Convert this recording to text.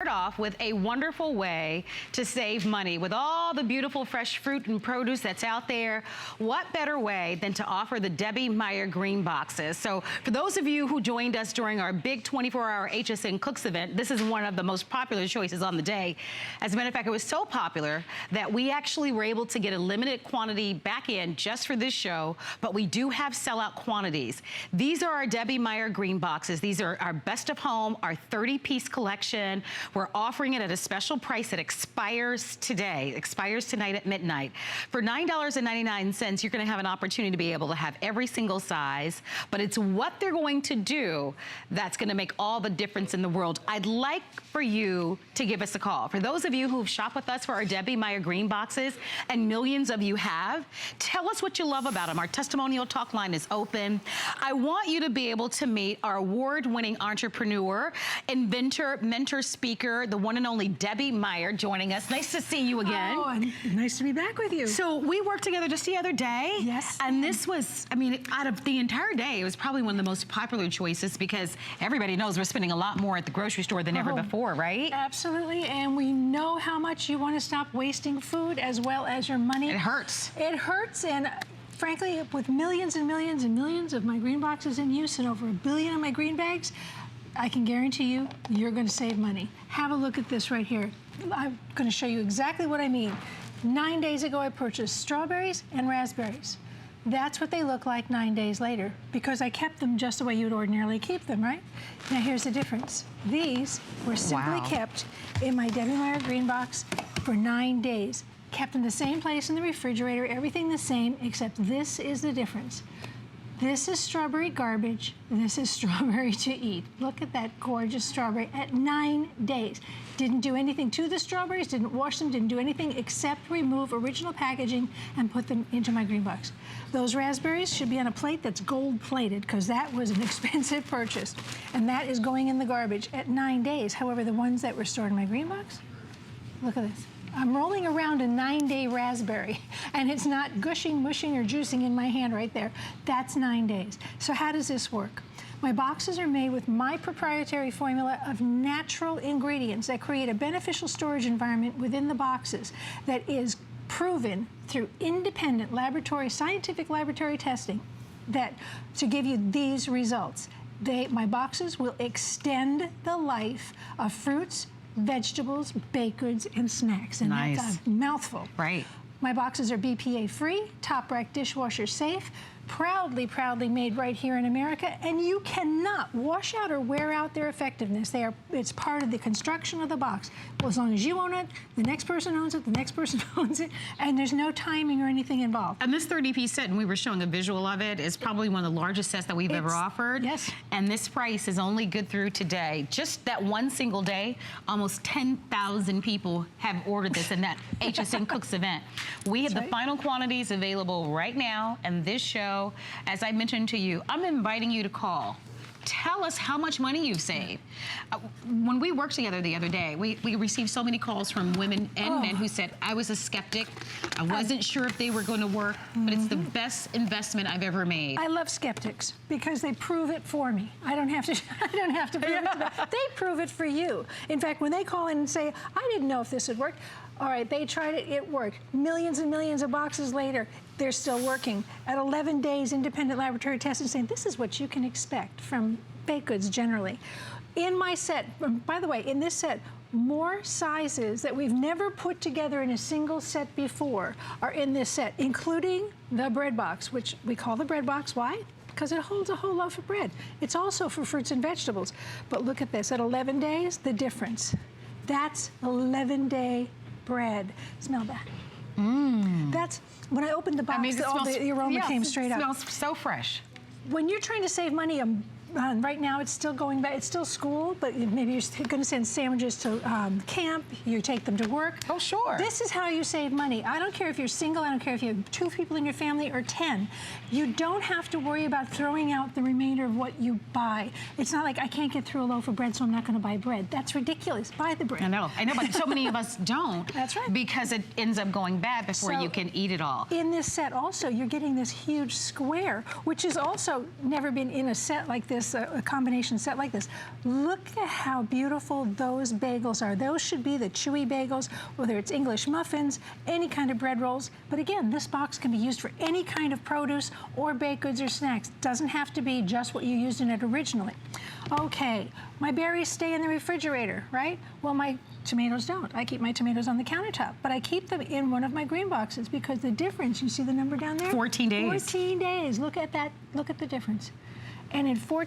Start off with a wonderful way to save money. With all the beautiful fresh fruit and produce that's out there, what better way than to offer the Debbie Meyer Green Boxes? So for those of you who joined us during our big 24-hour HSN Cooks event, this is one of the most popular choices on the day. As a matter of fact, it was so popular that we actually were able to get a limited quantity back in just for this show, but we do have sellout quantities. These are our Debbie Meyer Green Boxes. These are our best of home, our 30-piece collection. We're offering it at a special price that expires today, expires tonight at midnight. For $9.99, you're gonna have an opportunity to be able to have every single size, but it's what they're going to do that's gonna make all the difference in the world. I'd like for you to give us a call. For those of you who've shopped with us for our Debbie Meyer Green Boxes, and millions of you have, tell us what you love about them. Our testimonial talk line is open. I want you to be able to meet our award-winning entrepreneur, inventor, mentor, speaker, the one and only Debbie Meyer joining us. Nice to see you again. Oh, and nice to be back with you. So we worked together just the other day. Yes. And this was, I mean, out of the entire day, it was probably one of the most popular choices because everybody knows we're spending a lot more at the grocery store than ever before, right? Absolutely, and we know how much you want to stop wasting food as well as your money. It hurts. It hurts, and frankly, with millions and millions and millions of my green boxes in use and over 1 billion of my green bags, I can guarantee you, you're going to save money. Have a look at this right here. I'm going to show you exactly what I mean. 9 days ago, I purchased strawberries and raspberries. That's what they look like 9 days later because I kept them just the way you would ordinarily keep them, right? Now, here's the difference. These were simply kept in my Debbie Meyer Green Box for 9 days. Kept in the same place in the refrigerator, everything the same, except this is the difference. This is strawberry garbage, this is strawberry to eat. Look at that gorgeous strawberry at 9 days. Didn't do anything to the strawberries, didn't wash them, didn't do anything except remove original packaging and put them into my green box. Those raspberries should be on a plate that's gold plated because that was an expensive purchase. And that is going in the garbage at 9 days. However, the ones that were stored in my green box, look at this. I'm rolling around a 9-day raspberry and it's not gushing, mushing, or juicing in my hand right there. That's 9 days. So how does this work? My boxes are made with my proprietary formula of natural ingredients that create a beneficial storage environment within the boxes that is proven through independent laboratory, scientific laboratory testing that to give you these results. My boxes will extend the life of fruits, vegetables, baked goods, and snacks. And that's a mouthful. Right. My boxes are BPA free, top rack dishwasher safe, proudly, proudly made right here in America, and you cannot wash out or wear out their effectiveness. It's part of the construction of the box. Well, as long as you own it, the next person owns it, the next person owns it, and there's no timing or anything involved. And this 30-piece set, and we were showing a visual of it, is probably one of the largest sets that we've ever offered. Yes. And this price is only good through today. Just that one single day, almost 10,000 people have ordered this in that HSN Cooks event. We have the final quantities available right now, and this show, as I mentioned to you, I'm inviting you to call. Tell us how much money you've saved. When we worked together the other day, we received so many calls from women and men who said, I was a skeptic. I wasn't sure if they were going to work, but it's the best investment I've ever made. I love skeptics because they prove it for me. I don't have to, I don't have to prove it to them. They prove it for you. In fact, when they call in and say, I didn't know if this would work, all right, they tried it, it worked. Millions and millions of boxes later, they're still working. At 11 days, independent laboratory testing saying this is what you can expect from baked goods generally. In my set, by the way, in this set, more sizes that we've never put together in a single set before are in this set, including the bread box, which we call the bread box. Why? Because it holds a whole loaf of bread. It's also for fruits and vegetables. But look at this, at 11 days, the difference. That's 11-day bread. Smell that. That's, when I opened the box, the aroma came straight up. It smells so fresh. When you're trying to save money, right now it's still going back, it's still school, but maybe you're going to send sandwiches to camp, you take them to work. Oh, sure. This is how you save money. I don't care if you're single, I don't care if you have 2 people in your family or 10. You don't have to worry about throwing out the remainder of what you buy. It's not like I can't get through a loaf of bread, so I'm not going to buy bread. That's ridiculous. Buy the bread. I know, but so many of us don't. That's right. Because it ends up going bad before you can eat it all. In this set also, you're getting this huge square, which has also never been in a set like this this a combination set like this. Look at how beautiful those bagels are. Those should be the chewy bagels, whether it's English muffins, any kind of bread rolls. But again, this box can be used for any kind of produce or baked goods or snacks. Doesn't have to be just what you used in it originally. Okay, my berries stay in the refrigerator, right? Well, my tomatoes don't. I keep my tomatoes on the countertop, but I keep them in one of my green boxes because the difference, you see the number down there? 14 days. 14 days. Look at that. Look at the difference. And in 14